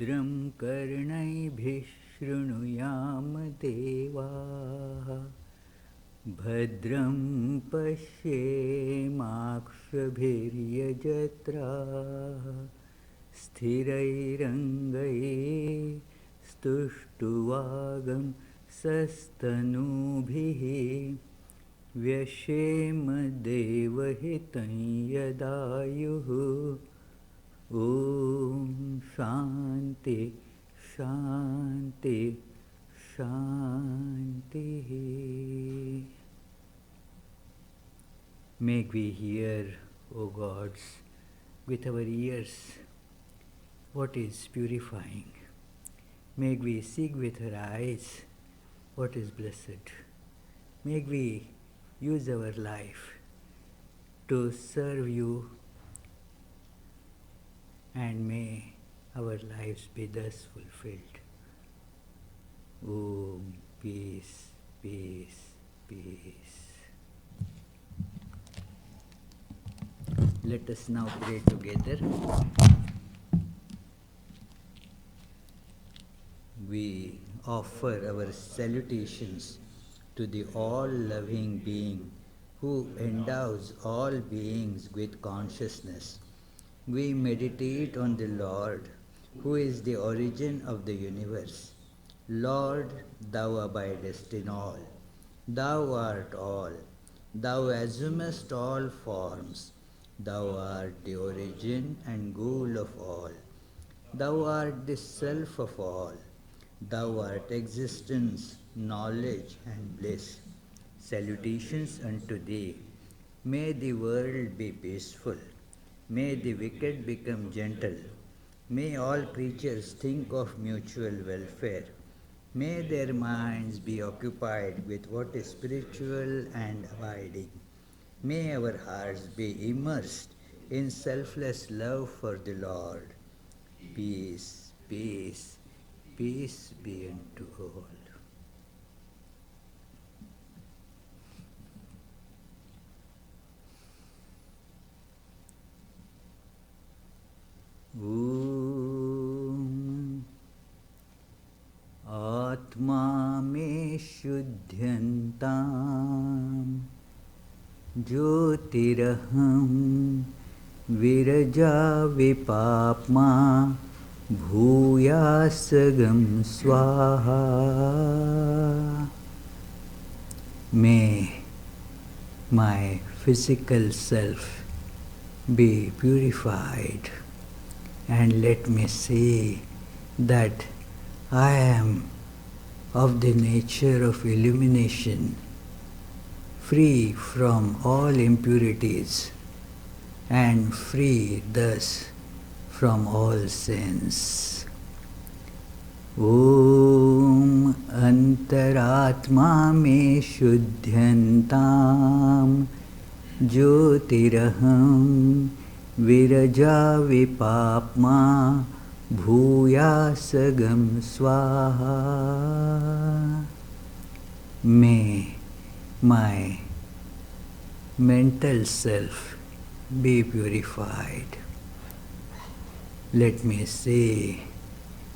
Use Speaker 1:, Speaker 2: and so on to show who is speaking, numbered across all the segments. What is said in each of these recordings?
Speaker 1: भद्रं कर्णैभिः शृणुयाम देवाः भद्रं पश्येमाक्षभिर्यजत्राः स्थिरैरङ्गैस्तुष्टुवागं सस्तनूभिः व्यशेम देवहितं यदायुः Om Shanti Shanti Shanti. May we hear, O gods, with our ears what is purifying. May we seek with our eyes what is blessed. May we use our life to serve you, and may our lives be thus fulfilled. Om, peace, peace, peace. Let us now pray together. We offer our salutations to the all-loving being who endows all beings with consciousness. We meditate on the Lord, who is the origin of the universe. Lord, thou abidest in all. Thou art all. Thou assumest all forms. Thou art the origin and goal of all. Thou art the self of all. Thou art existence, knowledge, and bliss. Salutations unto thee. May the world be peaceful. May the wicked become gentle. May all creatures think of mutual welfare. May their minds be occupied with what is spiritual and abiding. May our hearts be immersed in selfless love for the Lord. Peace, peace, peace be unto all. Om Atma me shuddhyantam Jyotiraham Viraja vipapma Bhuyasagam Swaha. May my physical self be purified, and let me see that I am of the nature of illumination, free from all impurities, and free thus from all sins. Om Antaratma me shuddhyantam Jyotiraham Viraja vipapma Bhuyasagam Swaha. May my mental self be purified. Let me say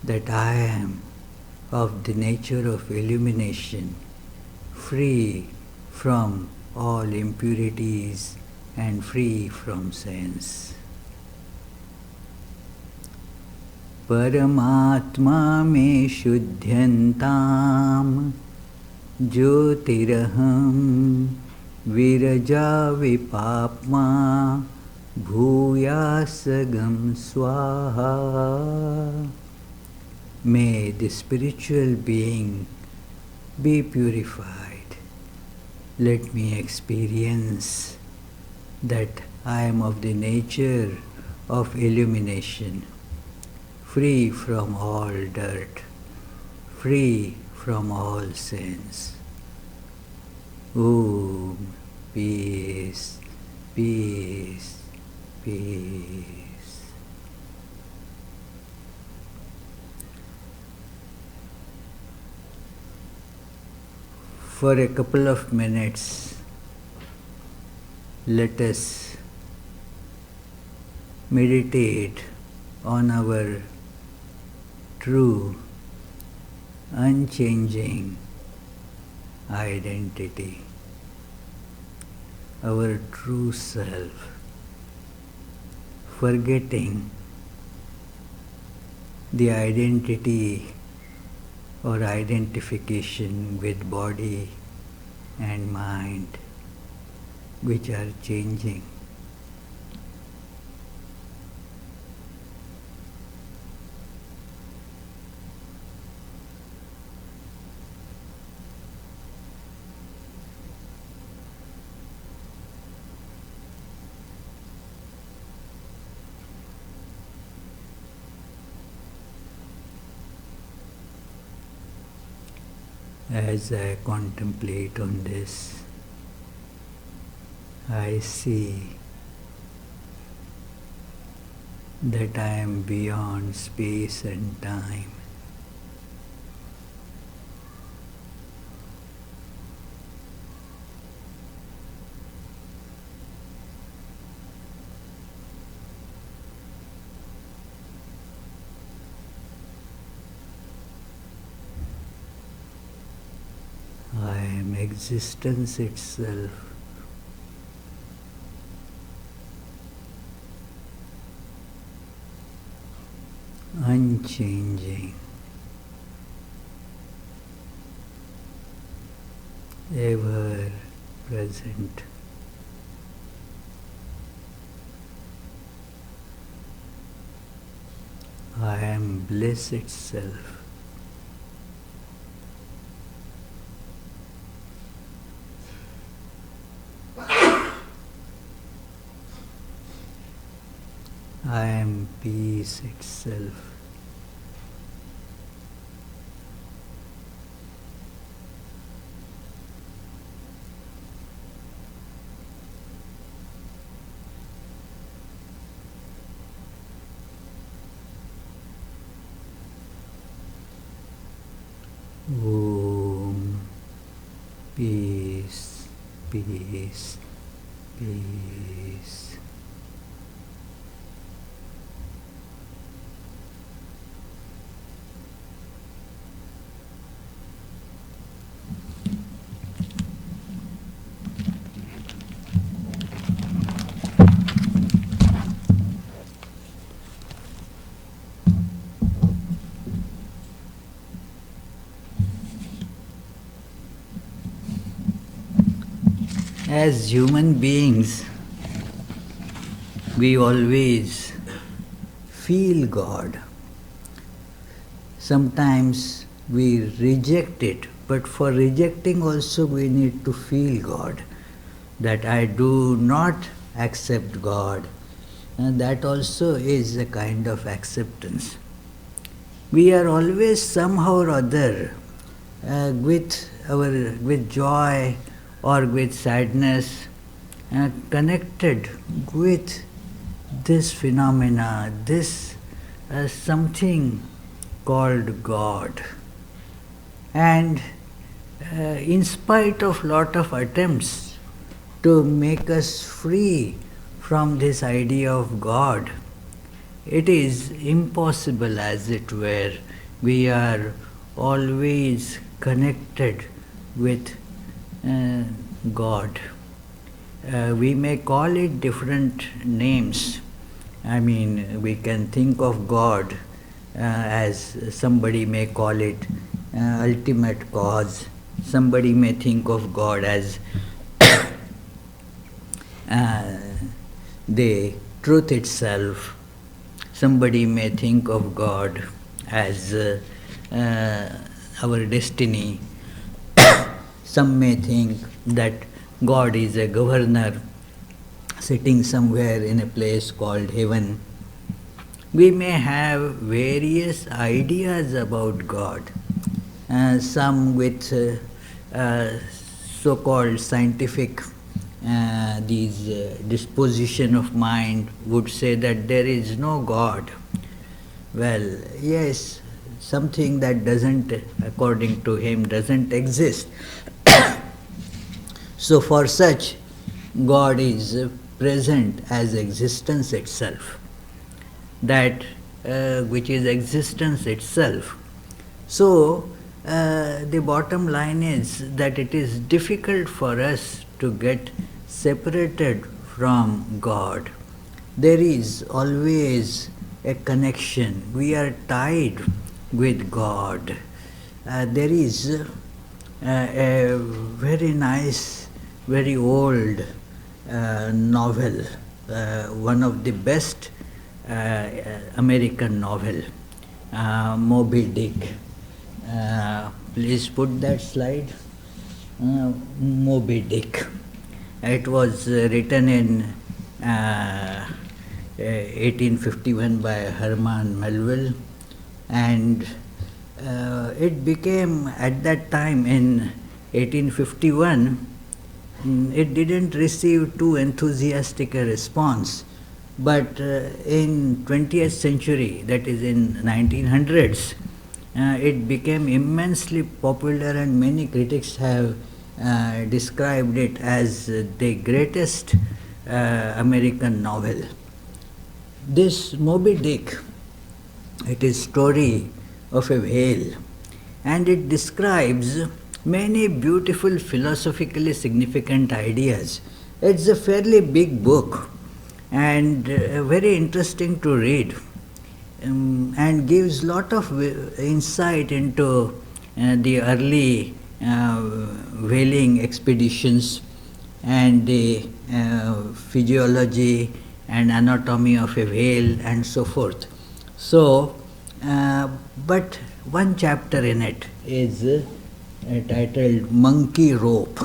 Speaker 1: that I am of the nature of illumination, free from all impurities and free from sins. Paramatma me shuddhyantam Jyotiraham Viraja vipapma Bhuyasagam Swaha. May the spiritual being be purified. Let me experience that I am of the nature of illumination, free from all dirt, free from all sins. Om, peace, peace, peace. For a couple of minutes, let us meditate on our true, unchanging identity, our true self, forgetting the identity or identification with body and mind, which are changing. As I contemplate on this, I see that I am beyond space and time. I am existence itself. Unchanging, ever present. I am bliss itself. I am peace itself. Om. Peace, peace, peace. As human beings, we always feel God. Sometimes we reject it, but for rejecting also we need to feel God. That I do not accept God. And that also is a kind of acceptance. We are always somehow or other with joy or with sadness connected with this phenomena, this something called God. And in spite of lot of attempts to make us free from this idea of God, it is impossible, as it were. We are always connected with God. We may call it different names. I mean, we can think of God as somebody may call it ultimate cause. Somebody may think of God as the truth itself. Somebody may think of God as our destiny. Some may think that God is a governor sitting somewhere in a place called heaven. We may have various ideas about God. Some with so-called scientific disposition of mind would say that there is no God. Well, yes, something that doesn't, according to him, doesn't exist. So for such, God is present as existence itself. That which is existence itself. So, the bottom line is that it is difficult for us to get separated from God. There is always a connection. We are tied with God. There is a very nice, very old novel, one of the best American novel, Moby Dick. Please put that slide. Moby Dick. It was written in 1851 by Herman Melville, and it became, at that time in 1851, it didn't receive too enthusiastic a response, but in 20th century, that is in 1900s, it became immensely popular, and many critics have described it as the greatest American novel. This Moby Dick, it is story of a whale, and it describes many beautiful philosophically significant ideas. It's a fairly big book and very interesting to read, and gives lot of insight into the early whaling expeditions and the physiology and anatomy of a whale and so forth. So, but one chapter in it is titled Monkey Rope.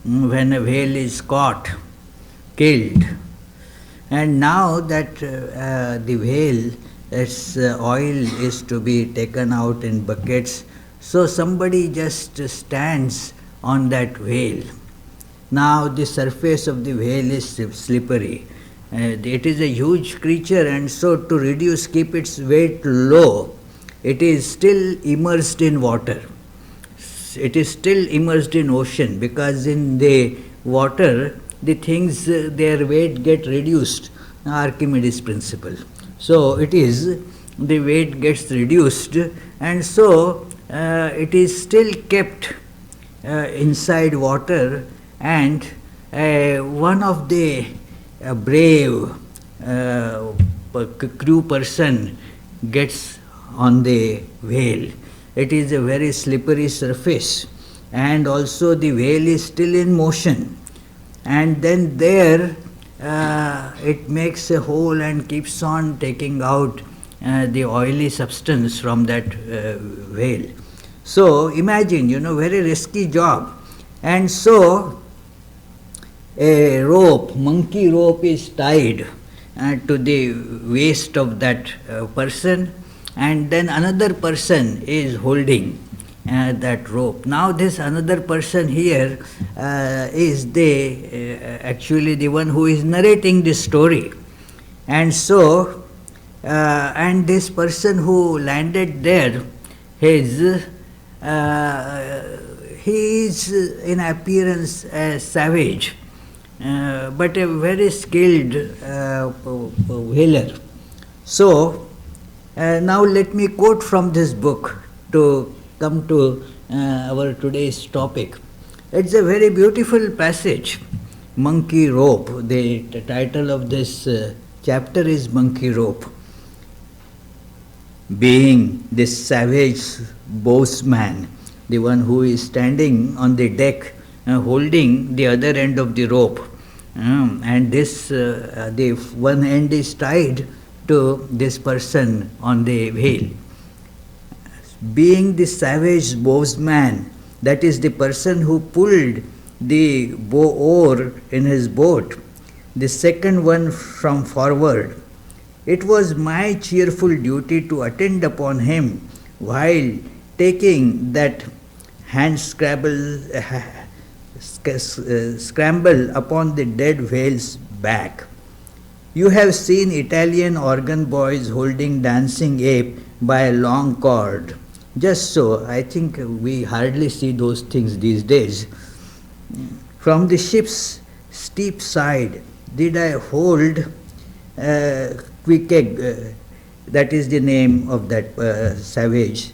Speaker 1: When a whale is caught, killed, and now that the whale, its oil is to be taken out in buckets, so somebody just stands on that whale. Now the surface of the whale is slippery. It is a huge creature, and so to keep its weight low, it is still immersed in water. It is still immersed in ocean, because in the water the things, their weight get reduced, Archimedes principle. So it is, the weight gets reduced, and so it is still kept inside water, and one of the brave crew person gets on the whale. It is a very slippery surface, and also the whale is still in motion, and then there it makes a hole and keeps on taking out the oily substance from that whale. So imagine, very risky job. And so a rope, monkey rope, is tied to the waist of that person, and then another person is holding that rope. Now this another person here is actually the one who is narrating this story. And so, and this person who landed there, he is in appearance a savage, but a very skilled whaler. So, now let me quote from this book to come to our today's topic. It's a very beautiful passage, Monkey Rope. The title of this chapter is Monkey Rope. Being this savage bowsman, the one who is standing on the deck holding the other end of the rope, and this the one end is tied to this person on the whale. Being the savage bowsman, that is the person who pulled the bow oar in his boat, the second one from forward, it was my cheerful duty to attend upon him while taking that hand scramble upon the dead whale's back. You have seen Italian organ boys holding dancing ape by a long cord. Just so, I think we hardly see those things these days. From the ship's steep side did I hold that is the name of that savage,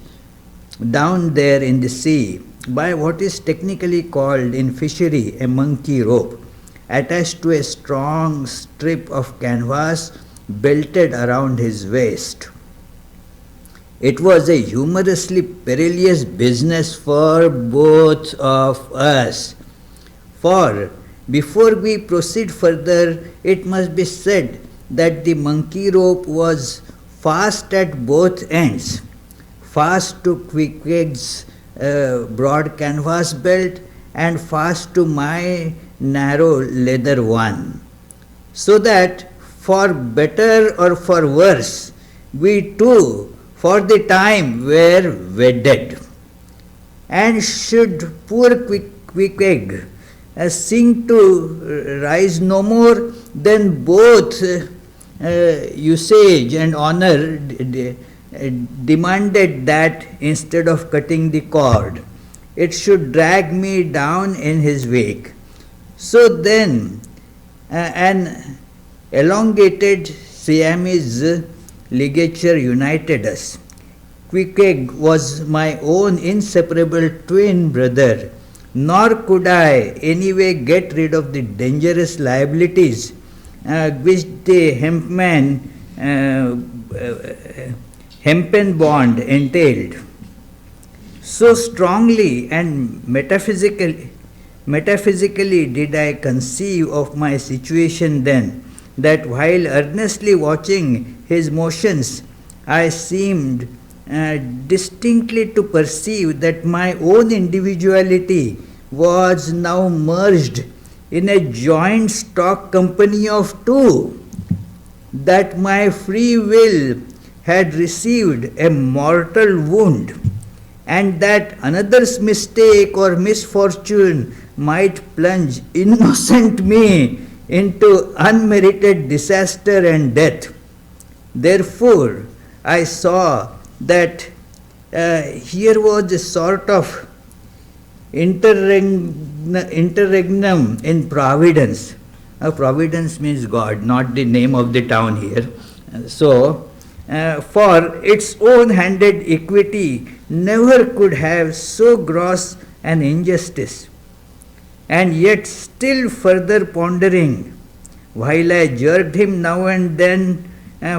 Speaker 1: down there in the sea by what is technically called in fishery a monkey rope, attached to a strong strip of canvas belted around his waist. It was a humorously perilous business for both of us. For before we proceed further, it must be said that the monkey rope was fast at both ends, fast to Queequeg's broad canvas belt and fast to my narrow leather one, so that for better or for worse, we two for the time were wedded. And should poor Queequeg sink to rise no more, then both usage and honor demanded that instead of cutting the cord, it should drag me down in his wake. So then, an elongated Siamese ligature united us. Queequeg was my own inseparable twin brother, nor could I anyway get rid of the dangerous liabilities which the hempen bond entailed. So strongly and metaphysically did I conceive of my situation then, that while earnestly watching his motions, I seemed distinctly to perceive that my own individuality was now merged in a joint stock company of two, that my free will had received a mortal wound, and that another's mistake or misfortune might plunge innocent me into unmerited disaster and death. Therefore, I saw that here was a sort of interregnum in providence. Providence means God, not the name of the town here. So, for its own handed equity never could have so gross an injustice. And yet still further pondering, while I jerked him now and then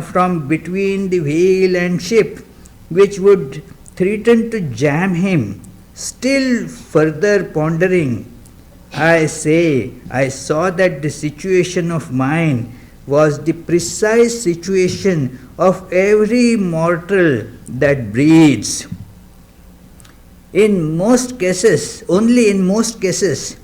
Speaker 1: from between the wheel and ship, which would threaten to jam him, still further pondering, I say, I saw that the situation of mine was the precise situation of every mortal that breathes. In most cases, only in most cases,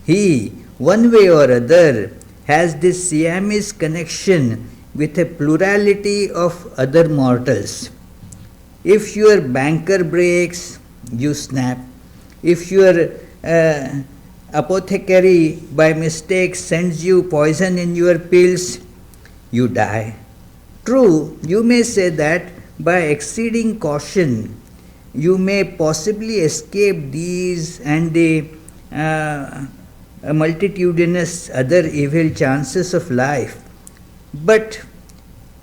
Speaker 1: he, one way or other, has this Siamese connection with a plurality of other mortals. If your banker breaks, you snap. If your apothecary by mistake sends you poison in your pills, you die. True, you may say that by exceeding caution, you may possibly escape these and the multitudinous other evil chances of life. But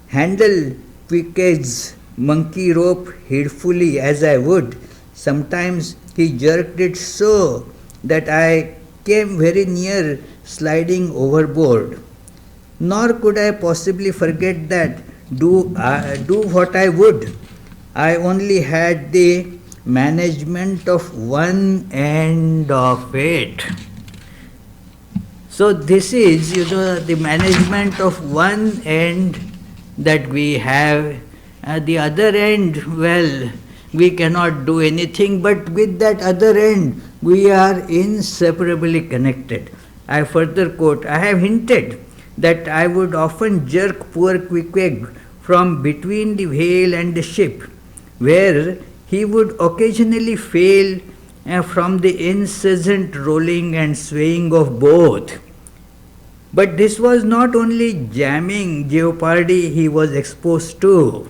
Speaker 1: handle Queequeg's monkey rope heedfully as I would, sometimes he jerked it so that I came very near sliding overboard. Nor could I possibly forget that, do what I would, I only had the management of one end of it. So this is, the management of one end that we have. The other end, well, we cannot do anything, but with that other end, we are inseparably connected. I further quote, I have hinted that I would often jerk poor Queequeg from between the whale and the ship, where he would occasionally fail from the incessant rolling and swaying of both. But this was not only jamming jeopardy he was exposed to.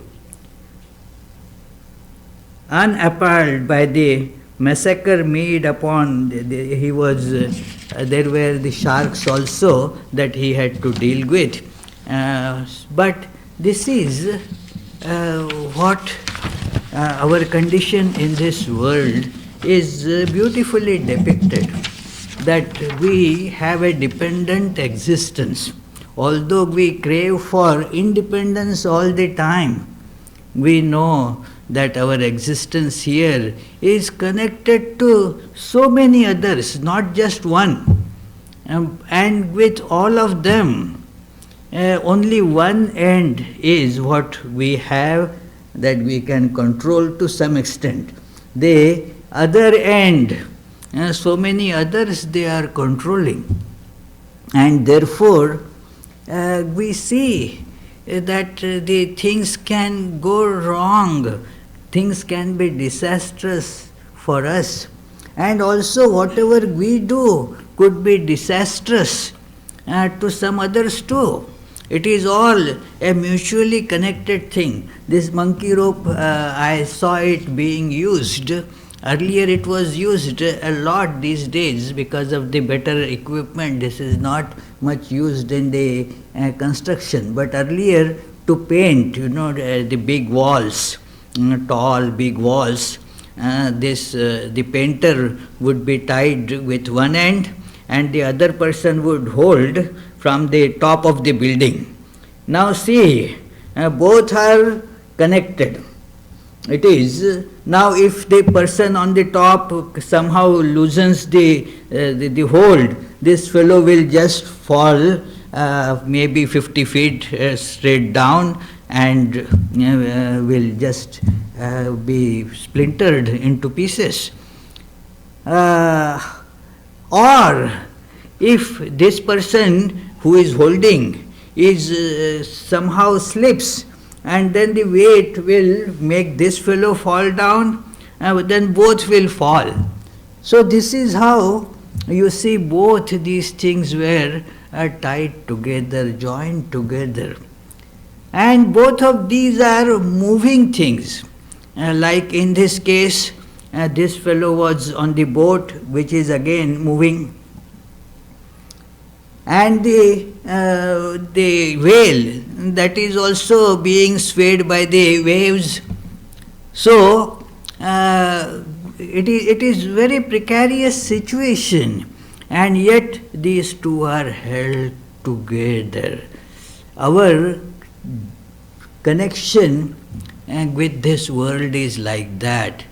Speaker 1: Unappalled by the massacre made upon, there were the sharks also that he had to deal with. But this is what our condition in this world is beautifully depicted, that we have a dependent existence. Although we crave for independence all the time, we know that our existence here is connected to so many others, not just one. And with all of them, only one end is what we have, that we can control to some extent. The other end, so many others they are controlling. And therefore, we see that the things can go wrong, things can be disastrous for us. And also whatever we do could be disastrous to some others too. It is all a mutually connected thing. This monkey rope, I saw it being used. Earlier it was used a lot these days because of the better equipment. This is not much used in the construction. But earlier to paint, the big walls, tall big walls, the painter would be tied with one end and the other person would hold from the top of the building. Now see, both are connected. It is, now if the person on the top somehow loosens the hold, this fellow will just fall maybe 50 feet straight down and will just be splintered into pieces. Or if this person who is holding is somehow slips, and then the weight will make this fellow fall down, then both will fall. So this is how you see both these things were tied together, joined together. And both of these are moving things. Like in this case, this fellow was on the boat, which is again moving. And the whale, that is also being swayed by the waves. So it is very precarious situation, and yet these two are held together. Our connection with this world is like that.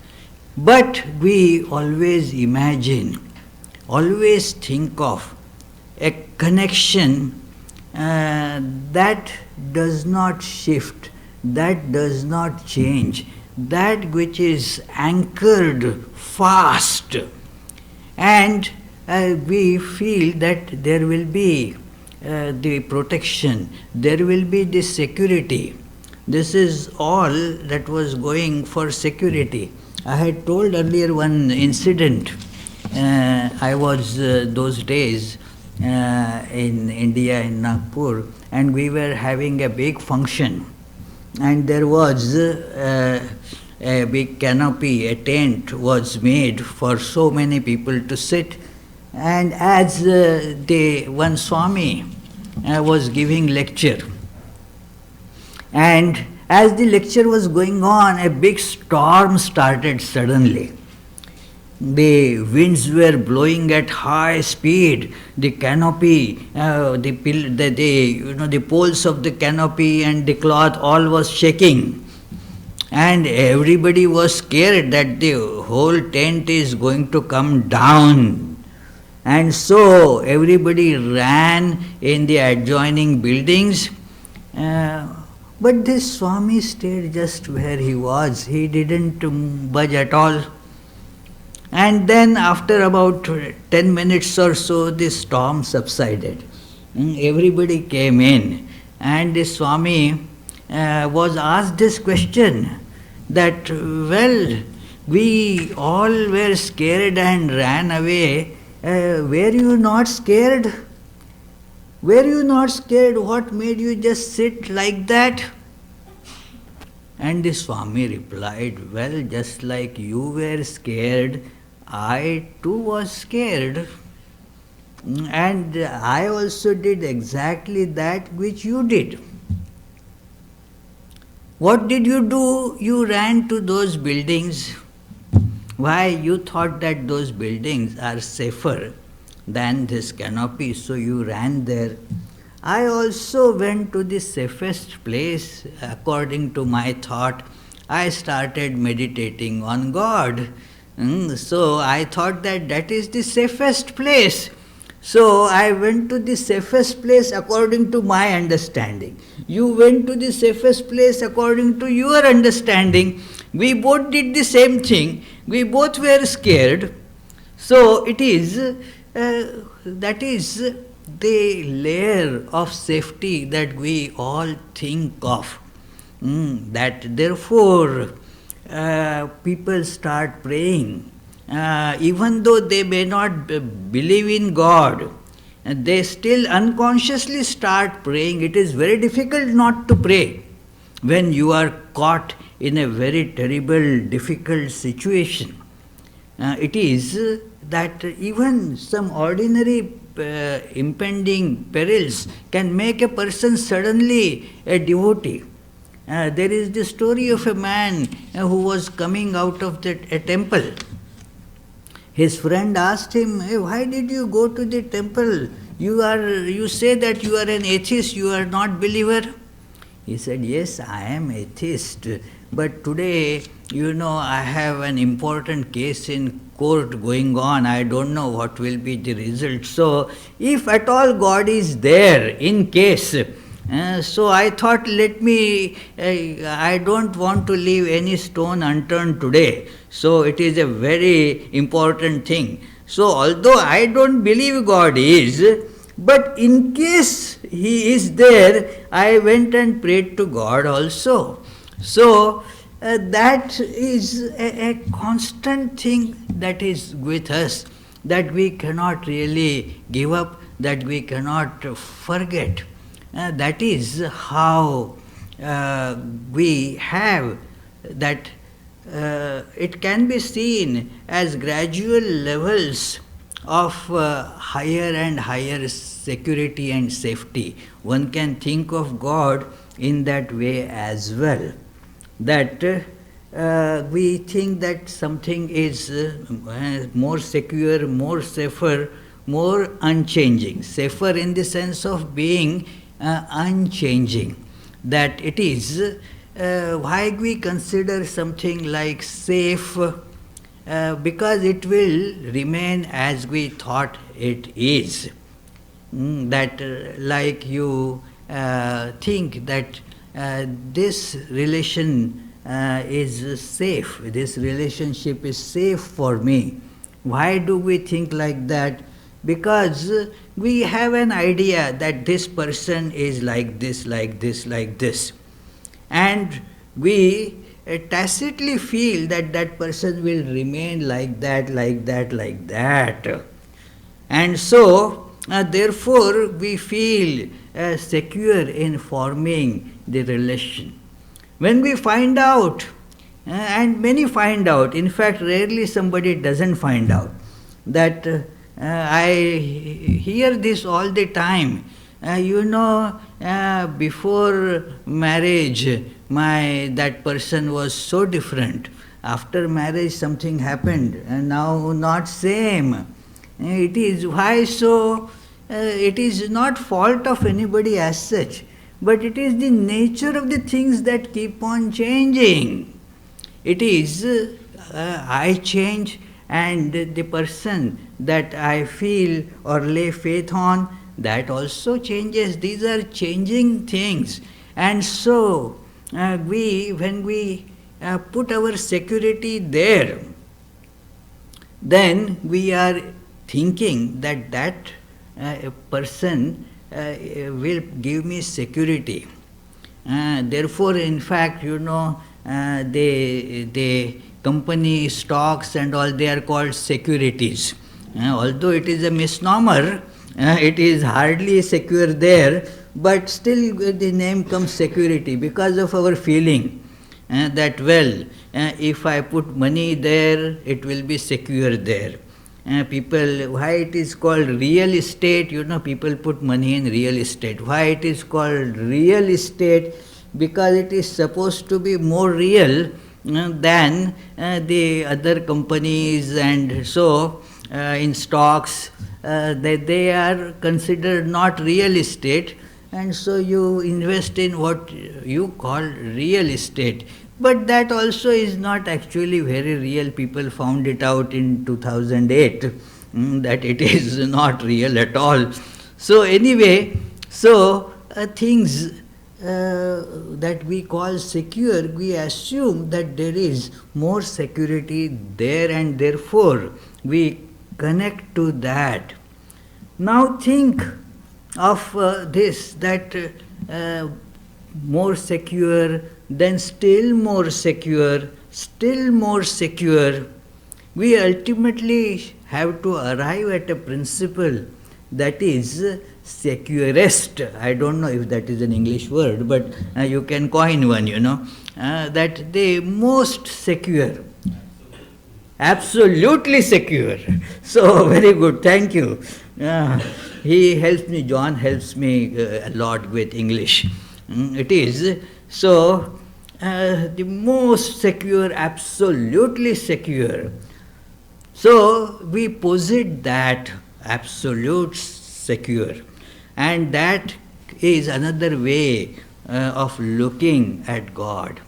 Speaker 1: But we always imagine, always think of a connection that does not shift, that does not change, that which is anchored fast. And we feel that there will be the protection, there will be the security. This is all that was going for security. I had told earlier one incident. I was those days in India, in Nagpur, and we were having a big function. And there was a big canopy, a tent was made for so many people to sit. And as one Swami was giving lecture, and as the lecture was going on, a big storm started suddenly. The winds were blowing at high speed. The canopy, the poles of the canopy and the cloth, all was shaking. And everybody was scared that the whole tent is going to come down. And so everybody ran in the adjoining buildings. But this Swami stayed just where he was. He didn't budge at all. And then after about 10 minutes or so, the storm subsided. Everybody came in, and the Swami was asked this question, that, well, we all were scared and ran away. Were you not scared? Were you not scared? What made you just sit like that? And the Swami replied, well, just like you were scared, I too was scared. And I also did exactly that which you did. What did you do? You ran to those buildings. Why? You thought that those buildings are safer than this canopy, so you ran there. I also went to the safest place according to my thought. I started meditating on God. So I thought that that is the safest place. So I went to the safest place according to my understanding. You went to the safest place according to your understanding. We both did the same thing. We both were scared. So it is, that is the layer of safety that we all think of. That therefore people start praying. Even though they may not believe in God, they still unconsciously start praying. It is very difficult not to pray when you are caught in a very terrible, difficult situation. It is that even some ordinary impending perils can make a person suddenly a devotee. There is the story of a man who was coming out of a temple. His friend asked him, "Hey, why did you go to the temple? You say that you are an atheist, you are not believer." He said, "Yes, I am atheist, but today, I have an important case in court going on. I don't know what will be the result. So, if at all God is there, in case, so I thought, I don't want to leave any stone unturned today. So it is a very important thing. So although I don't believe God is, but in case He is there, I went and prayed to God also." So that is a constant thing that is with us, that we cannot really give up, that we cannot forget. That is how we have that. It can be seen as gradual levels of higher and higher security and safety. One can think of God in that way as well. That we think that something is more secure, more safer, more unchanging. Safer in the sense of being unchanging. That it is why we consider something like safe, because it will remain as we thought it is. That like you think that this relation is safe, this relationship is safe for me. Why do we think like that? Because we have an idea that this person is like this, like this, like this. And we tacitly feel that that person will remain like that, like that, like that. And so, therefore, we feel secure in forming the relation. When we find out, and many find out, in fact, rarely somebody doesn't find out, that I hear this all the time. Before marriage, that person was so different. After marriage, something happened, and now not same. It is why so. It is not fault of anybody as such, but it is the nature of the things that keep on changing. It is I change, and the person that I feel or lay faith on, that also changes. These are changing things. And so, when we put our security there, then we are thinking that person will give me security. Therefore, in fact, the company stocks and all, they are called securities. Although it is a misnomer, it is hardly secure there, but still the name comes security because of our feeling that, if I put money there, it will be secure there. People, why it is called real estate, people put money in real estate. Why it is called real estate? because it is supposed to be more real than the other companies, and so in stocks they are considered not real estate, and so you invest in what you call real estate. But that also is not actually very real. People found it out in 2008 that it is not real at all. So anyway, so things that we call secure, we assume that there is more security there, and therefore we connect to that. Now think of this, that more secure, then still more secure, still more secure. We ultimately have to arrive at a principle that is securest. I don't know if that is an English word, but you can coin one, that the most secure. Absolutely secure. So, very good, thank you. He helps me, John helps me a lot with English. It is. So, the most secure, absolutely secure. So, we posit that absolute secure. And that is another way of looking at God.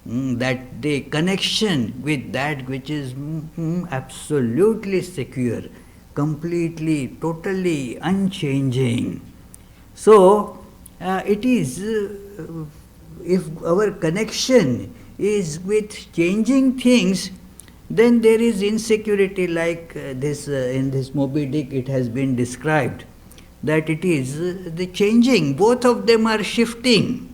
Speaker 1: That the connection with that which is absolutely secure, completely, totally unchanging. So, it is, if our connection is with changing things, then there is insecurity, like this in this Moby Dick it has been described, that it is the changing, both of them are shifting.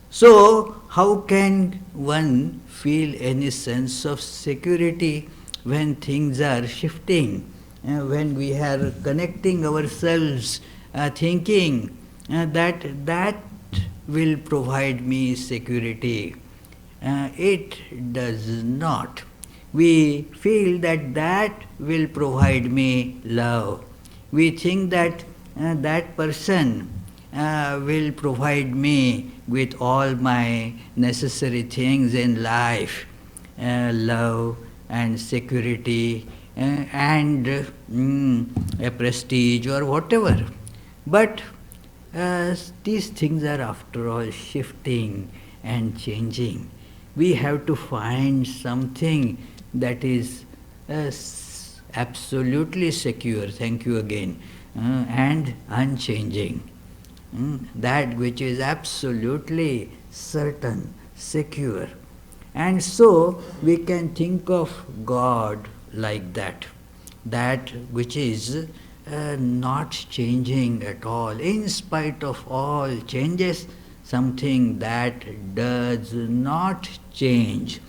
Speaker 1: So, how can one feel any sense of security when things are shifting, when we are connecting ourselves, thinking that will provide me security? It does not. We feel that will provide me love. We think that that person will provide me with all my necessary things in life, love and security and a prestige or whatever. But these things are after all shifting and changing. We have to find something that is absolutely secure, thank you again, and unchanging. That which is absolutely certain, secure. And so we can think of God like that, that which is not changing at all, in spite of all changes, something that does not change.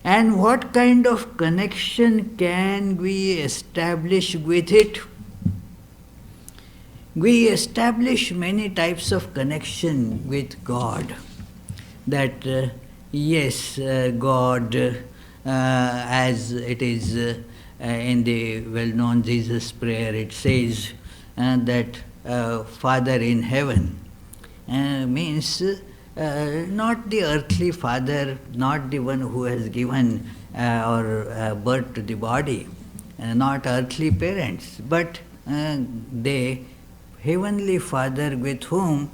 Speaker 1: And what kind of connection can we establish with it? We establish many types of connection with God. That yes, God, as it is in the well-known Jesus prayer, it says that Father in heaven means not the earthly father, not the one who has given birth to the body, not earthly parents, but the heavenly Father with whom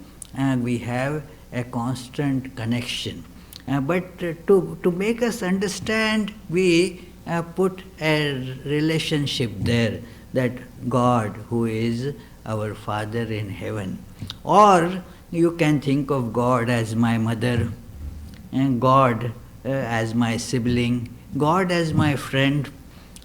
Speaker 1: we have a constant connection. But to make us understand, we put a relationship there, that God who is our Father in heaven. Or you can think of God as my mother, and God as my sibling, God as my friend.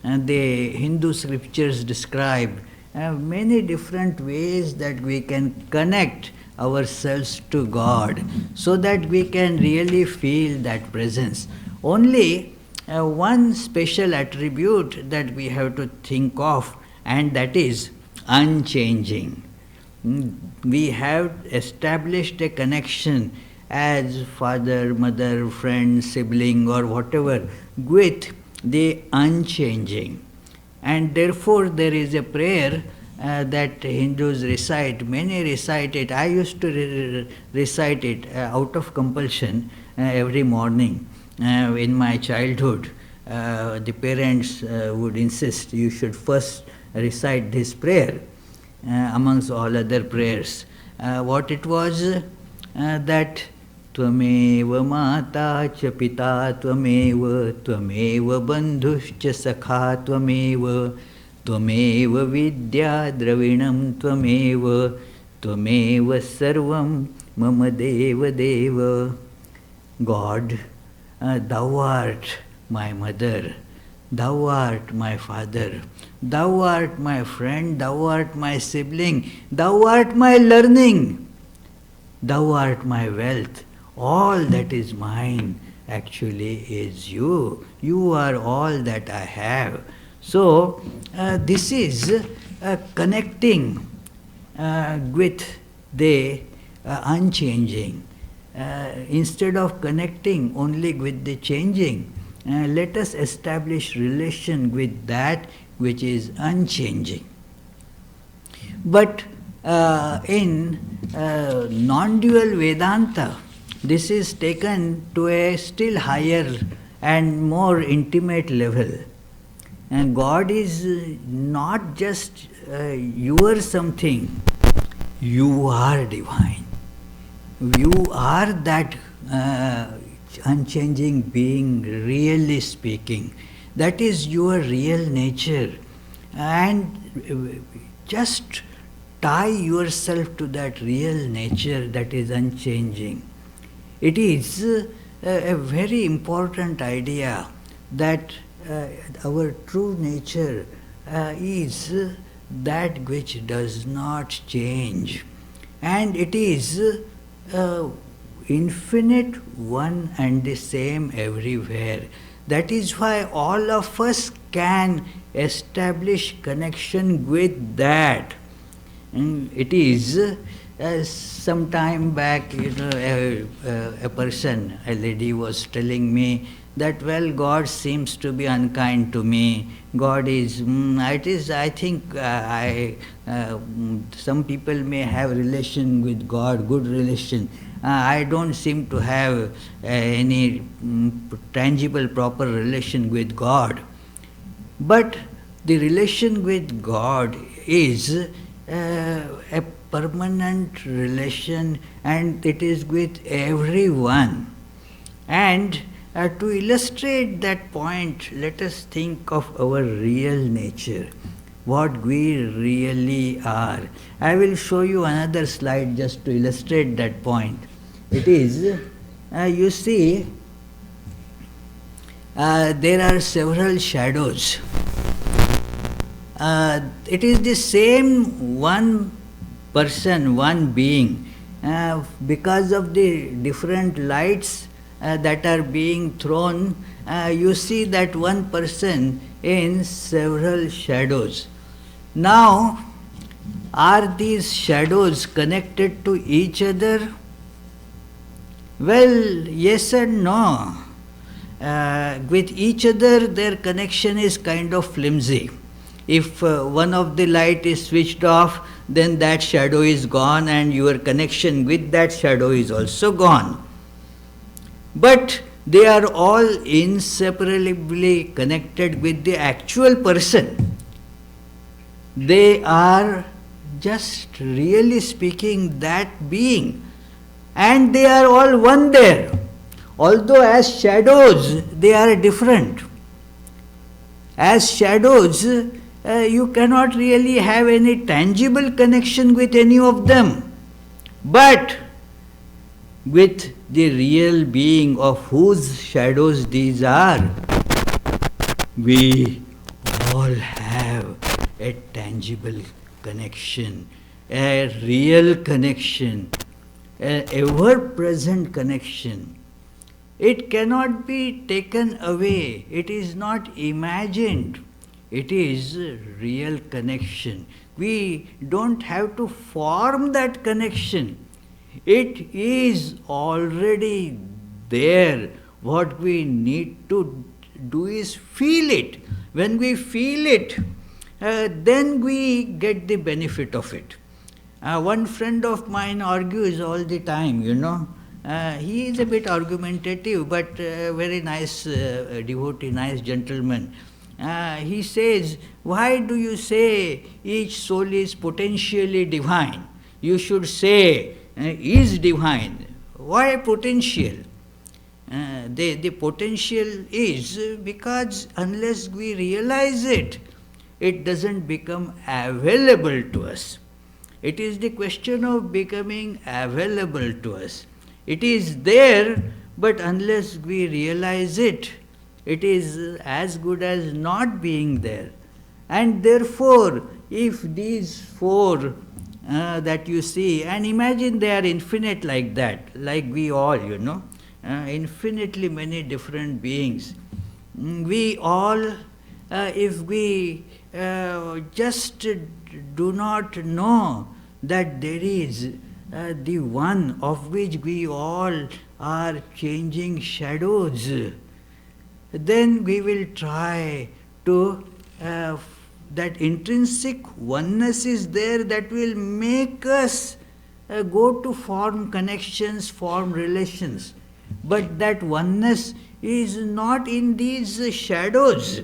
Speaker 1: And the Hindu scriptures describe many different ways that we can connect ourselves to God, so that we can really feel that presence. Only one special attribute that we have to think of, and that is unchanging. We have established a connection as father, mother, friend, sibling or whatever with the unchanging. And therefore there is a prayer that Hindus recite, many recite it. I used to recite it out of compulsion every morning in my childhood. The parents would insist you should first recite this prayer amongst all other prayers. What it was that Tvameva mata cha pita tvameva tvameva bandhuscha sakha tvameva tvameva vidya dravinam tvameva tvameva sarvam mama deva deva. God, thou art my mother, thou art my father, thou art my friend, thou art my sibling, thou art my learning, thou art my wealth. All that is mine actually is you. You are all that I have. So, this is connecting with the unchanging. Instead of connecting only with the changing, let us establish relation with that which is unchanging. But in non-dual Vedanta, this is taken to a still higher and more intimate level. And God is not just your something, you are divine. You are that unchanging being, really speaking. That is your real nature. And just tie yourself to that real nature that is unchanging. It is a very important idea that our true nature is that which does not change. And it is infinite, one and the same everywhere. That is why all of us can establish connection with that. And it is some time back, a person, a lady was telling me that, well, God seems to be unkind to me. God is, it is, I think, some people may have relation with God, good relation. I don't seem to have any tangible, proper relation with God. But the relation with God is a permanent relation, and it is with everyone. And to illustrate that point, let us think of our real nature, what we really are. I will show you another slide just to illustrate that point. It is, you see, there are several shadows. It is the same one person, one being. Because of the different lights that are being thrown, you see that one person in several shadows. Now, are these shadows connected to each other? Well, yes and no. With each other, their connection is kind of flimsy. If one of the light is switched off, then that shadow is gone and your connection with that shadow is also gone. But they are all inseparably connected with the actual person. They are just really speaking that being. And they are all one there. Although as shadows, they are different. As shadows, you cannot really have any tangible connection with any of them. But with the real being of whose shadows these are, we all have a tangible connection, a real connection, an ever-present connection. It cannot be taken away. It is not imagined. It is real connection. We don't have to form that connection. It is already there. What we need to do is feel it. When we feel it, then we get the benefit of it. One friend of mine argues all the time, he is a bit argumentative, but very nice devotee, nice gentleman. He says, why do you say each soul is potentially divine? You should say is divine. Why potential? The potential is because unless we realize it, it doesn't become available to us. It is the question of becoming available to us. It is there, but unless we realize it, it is as good as not being there. And therefore, if these four that you see, and imagine they are infinite like that, like we all, infinitely many different beings. We all, if we just do not know that there is the one of which we all are changing shadows, then we will try to, that intrinsic oneness is there that will make us go to form connections, form relations. But that oneness is not in these shadows.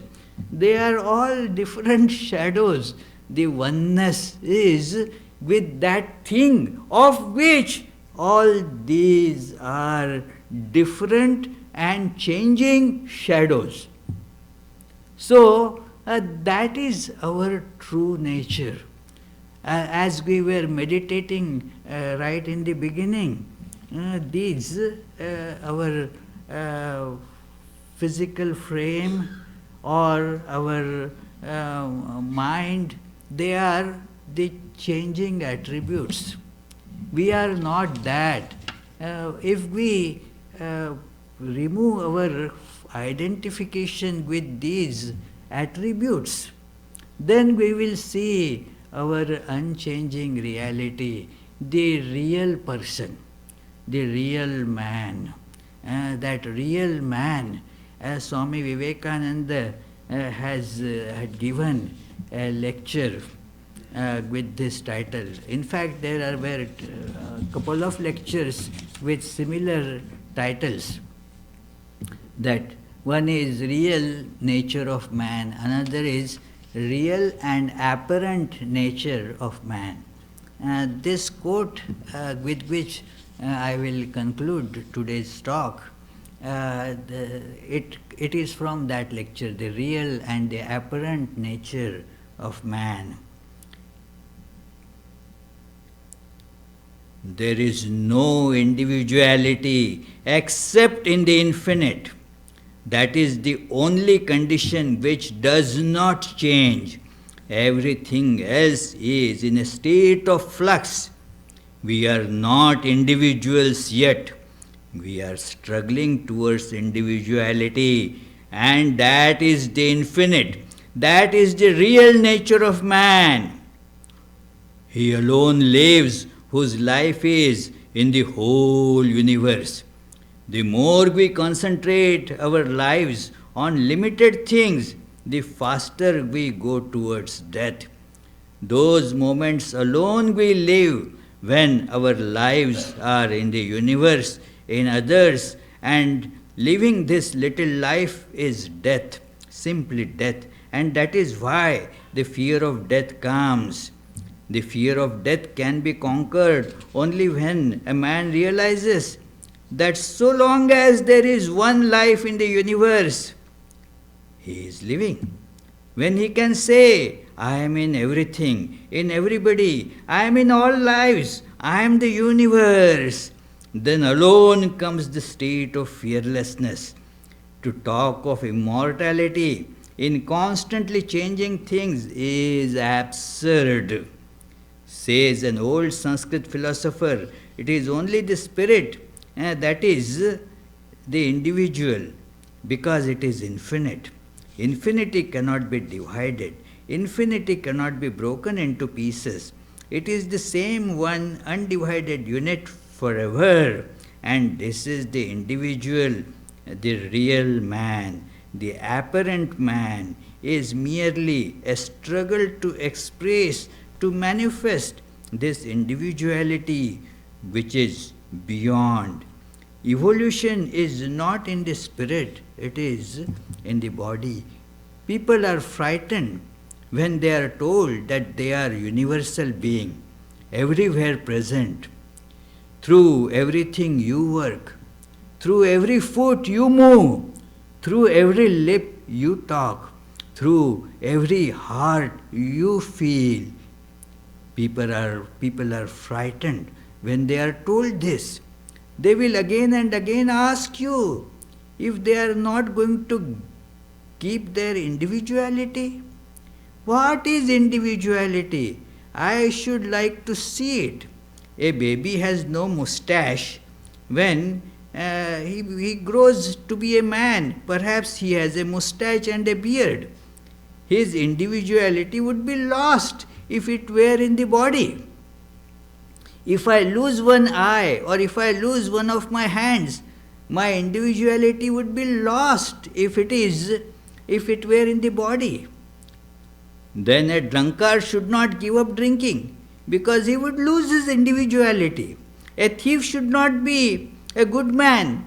Speaker 1: They are all different shadows. The oneness is with that thing of which all these are different and changing shadows. So, that is our true nature. As we were meditating right in the beginning, these, our physical frame or our mind, they are the changing attributes. We are not that. If we remove our identification with these attributes, then we will see our unchanging reality, the real person, the real man. That real man, as Swami Vivekananda had given a lecture with this title. In fact, there were a couple of lectures with similar titles. That one is real nature of man, another is real and apparent nature of man. This quote with which I will conclude today's talk, it is from that lecture, the real and the apparent nature of man. There is no individuality except in the infinite. That is the only condition which does not change. Everything else is in a state of flux. We are not individuals yet. We are struggling towards individuality, and that is the infinite. That is the real nature of man. He alone lives whose life is in the whole universe. The more we concentrate our lives on limited things, the faster we go towards death. Those moments alone we live when our lives are in the universe, in others, and living this little life is death, simply death. And that is why the fear of death comes. The fear of death can be conquered only when a man realizes that so long as there is one life in the universe, he is living. When he can say, I am in everything, in everybody, I am in all lives, I am the universe, then alone comes the state of fearlessness. To talk of immortality in constantly changing things is absurd. Says an old Sanskrit philosopher, it is only the spirit that is the individual, because it is infinite. Infinity cannot be divided. Infinity cannot be broken into pieces. It is the same one undivided unit forever. And this is the individual, the real man, the apparent man, is merely a struggle to express, to manifest this individuality which is beyond. Evolution is not in the spirit, it is in the body. People are frightened when they are told that they are universal being, everywhere present, through everything you work, through every foot you move, through every lip you talk, through every heart you feel. People are frightened when they are told this. They will again and again ask you if they are not going to keep their individuality. What is individuality? I should like to see it. A baby has no mustache. When he grows to be a man, perhaps he has a mustache and a beard. His individuality would be lost if it were in the body. If I lose one eye or if I lose one of my hands, my individuality would be lost if it were in the body. Then a drunkard should not give up drinking because he would lose his individuality. A thief should not be a good man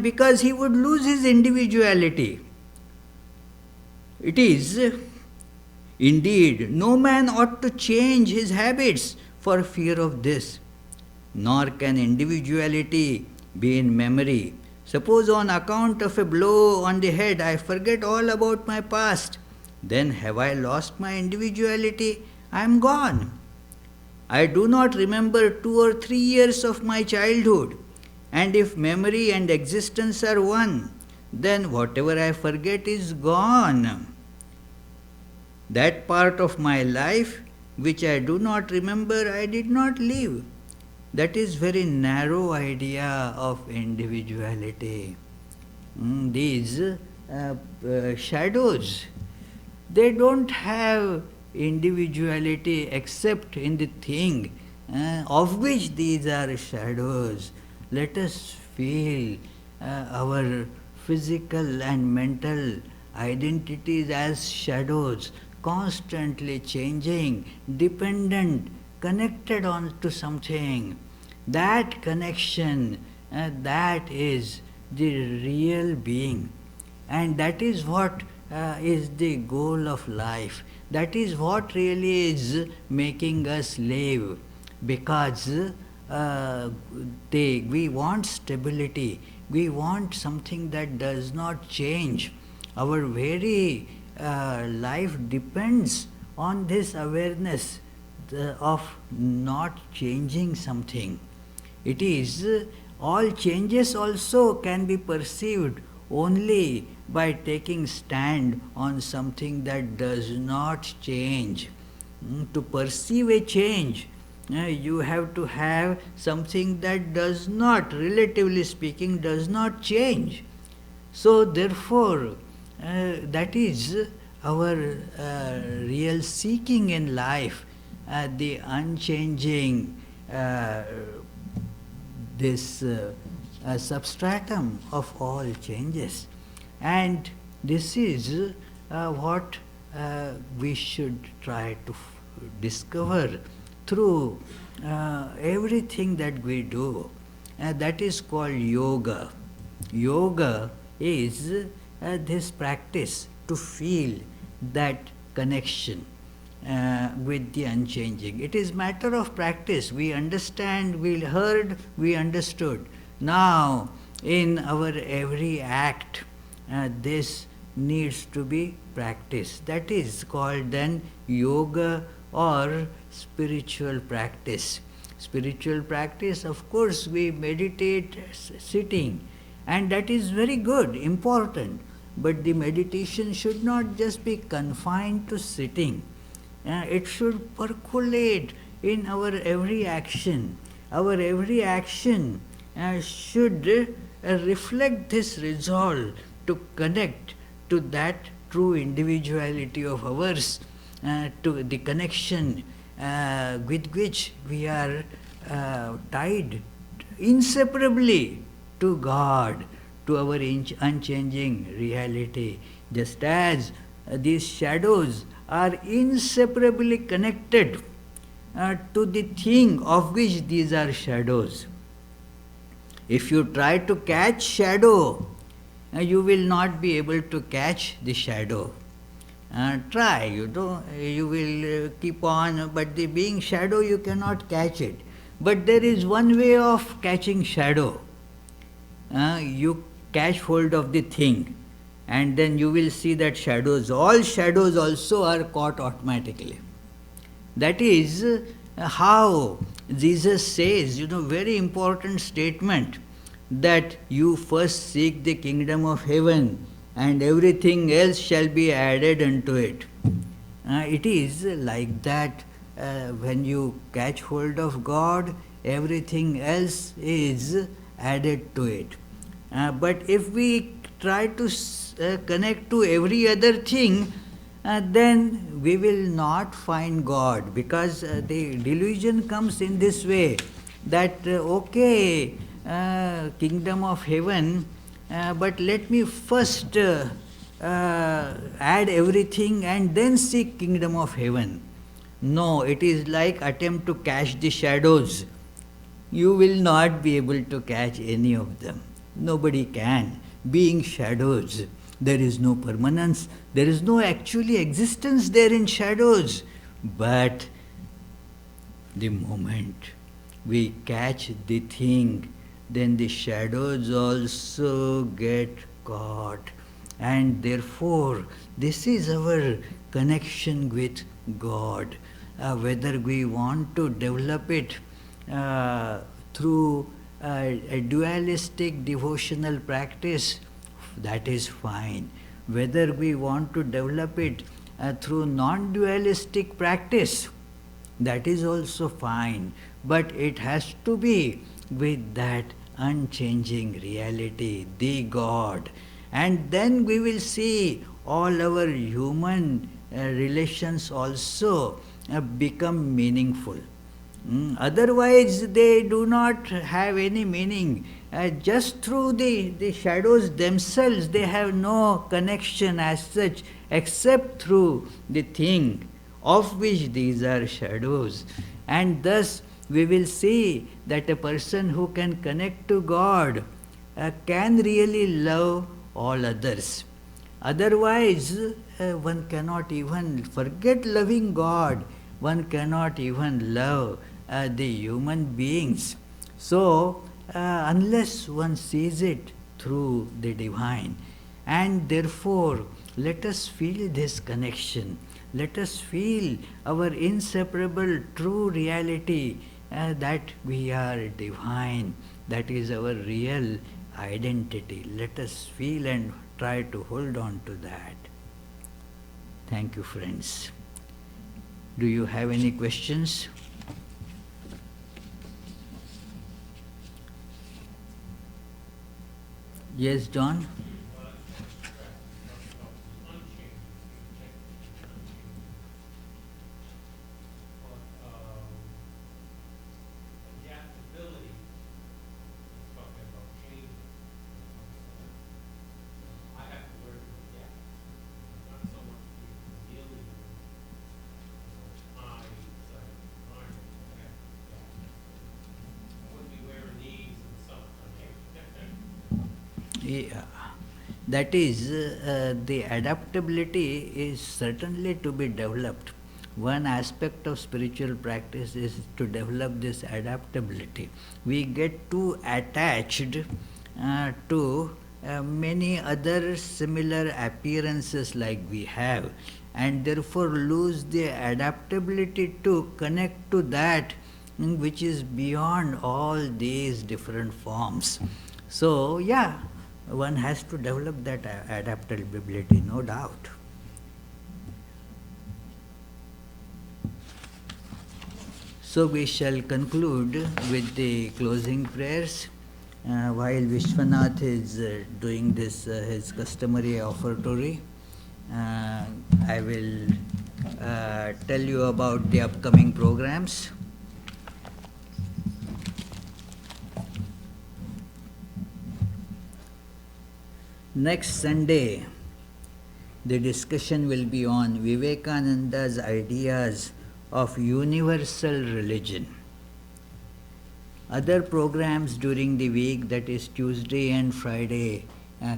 Speaker 1: because he would lose his individuality. It is indeed, no man ought to change his habits for fear of this, nor can individuality be in memory. Suppose on account of a blow on the head I forget all about my past, then have I lost my individuality? I am gone. I do not remember 2 or 3 years of my childhood, and if memory and existence are one, then whatever I forget is gone. That part of my life which I do not remember, I did not live. That is very narrow idea of individuality. These shadows, they don't have individuality except in the thing of which these are shadows. Let us feel our physical and mental identities as shadows, constantly changing, dependent, connected on to something. That connection, that is the real being. And that is what is the goal of life. That is what really is making us live. Because we want stability. We want something that does not change. Our very life depends on this awareness of not changing something. It is all changes also can be perceived only by taking stand on something that does not change. To perceive a change, you have to have something that does not, relatively speaking, does not change. So therefore, that is our real seeking in life, the unchanging, this substratum of all changes. And this is what we should try to discover through everything that we do. That is called yoga. Yoga is this practice to feel that connection with the unchanging. It is matter of practice. We understand, we heard, we understood. Now, in our every act, this needs to be practiced. That is called then yoga or spiritual practice. Spiritual practice, of course, we meditate sitting, and that is very good, important. But the meditation should not just be confined to sitting. It should percolate in our every action. Our every action should reflect this resolve to connect to that true individuality of ours, to the connection with which we are tied inseparably to God, to our unchanging reality. Just as these shadows are inseparably connected to the thing of which these are shadows. If you try to catch shadow, you will not be able to catch the shadow. Try, you will keep on, but the being shadow, you cannot catch it. But there is one way of catching shadow. You catch hold of the thing, and then you will see that all shadows also are caught automatically. That is how Jesus says, very important statement, that you first seek the kingdom of heaven and everything else shall be added unto it. It is like that when you catch hold of God, everything else is added to it. But if we try to connect to every other thing, then we will not find God, because the delusion comes in this way that kingdom of heaven, but let me first add everything and then seek kingdom of heaven. No, it is like attempt to catch the shadows. You will not be able to catch any of them. Nobody can. Being shadows, there is no permanence, there is no actually existence there in shadows. But the moment we catch the thing, then the shadows also get caught. And therefore, this is our connection with God. Whether we want to develop it through a dualistic devotional practice, that is fine. Whether we want to develop it through non-dualistic practice, that is also fine. But it has to be with that unchanging reality, the God. And then we will see all our human relations also become meaningful. Otherwise, they do not have any meaning. Just through the shadows themselves, they have no connection as such, except through the thing of which these are shadows. And thus, we will see that a person who can connect to God can really love all others. Otherwise, one cannot even forget loving God. One cannot even love the human beings. So, unless one sees it through the divine, and therefore, let us feel this connection. Let us feel our inseparable true reality that we are divine. That is our real identity. Let us feel and try to hold on to that. Thank you, friends. Do you have any questions? Yes, John? Yeah. That is, the adaptability is certainly to be developed. One aspect of spiritual practice is to develop this adaptability. We get too attached to many other similar appearances like we have, and therefore lose the adaptability to connect to that which is beyond all these different forms. So, yeah, one has to develop that adaptability, no doubt. So we shall conclude with the closing prayers. While Vishwanath is doing this, his customary offertory, I will tell you about the upcoming programs. Next Sunday, The discussion will be on Vivekananda's ideas of universal religion. Other programs during the week, that is Tuesday and Friday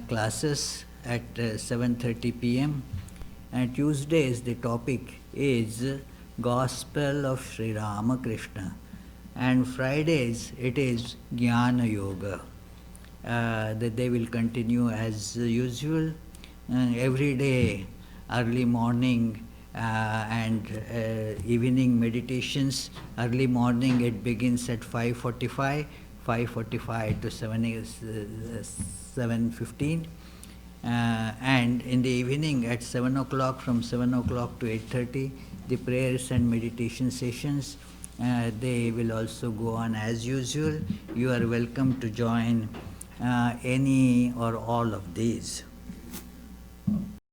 Speaker 1: classes at 7:30 p.m. And Tuesdays the topic is Gospel of Sri Ramakrishna, and Fridays it is Jnana Yoga. That they will continue as usual. Every day, early morning and evening meditations. Early morning it begins at 5:45, 5:45 to 7:15. And in the evening at 7 o'clock, from 7 o'clock to 8:30, the prayers and meditation sessions. They will also go on as usual. You are welcome to join any or all of these.